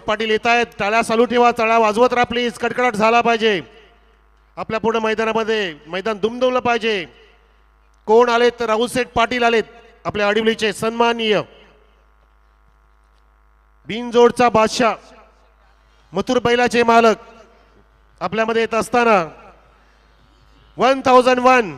पाटील येत आहेत, टाळ्या चालू ठेवा, टाळ्या वाजवत राहा प्लीज. कडकडाट झाला पाहिजे आपल्या पूर्ण मैदानामध्ये, मैदान दुमदुमलं पाहिजे. कोण आलेत तर राहुल शेठ पाटील आलेत, आपल्या अडिवलीचे सन्माननीय बिनजोडचा बादशाह, मथुर बैलाचे मालक आपल्यामध्ये येत असताना 1001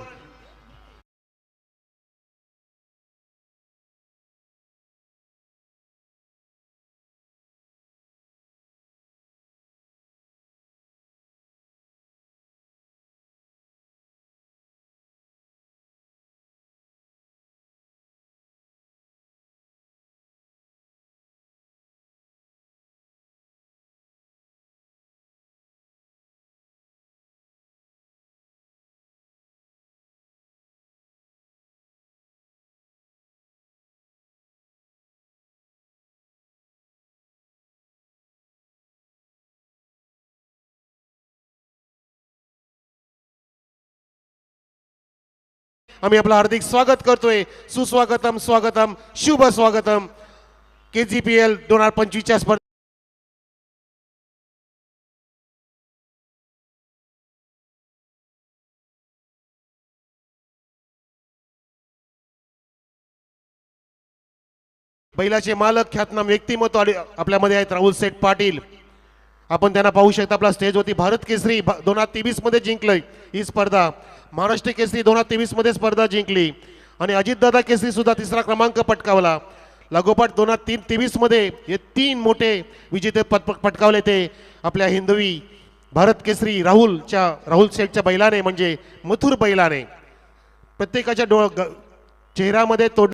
आम्ही आपलं हार्दिक स्वागत करतोय. सुस्वागतम, स्वागतम, शुभ स्वागतम. KGPL 2025 स्पर्धा बैलाचे मालक, ख्यातनाम व्यक्तिमत्व आपल्यामध्ये आहेत राहुल शेठ पाटील. आपण त्यांना पाहू शकता. आपला स्टेजवरती भारत केसरी 2023 मध्ये जिंकलंय ही स्पर्धा, महाराष्ट्र केसरी 2023 मध्ये स्पर्धा जिंकली आणि अजितदादा केसरी सुद्धा 3रा क्रमांक पटकावला. लागोपाठ 2023 मध्ये हे 3 मोठे विजेते पटकावले ते आपल्या हिंदवी भारत केसरी राहुल शेठच्या बैलाने, म्हणजे मथुर बैलाने. प्रत्येकाच्या चेहऱ्यामध्ये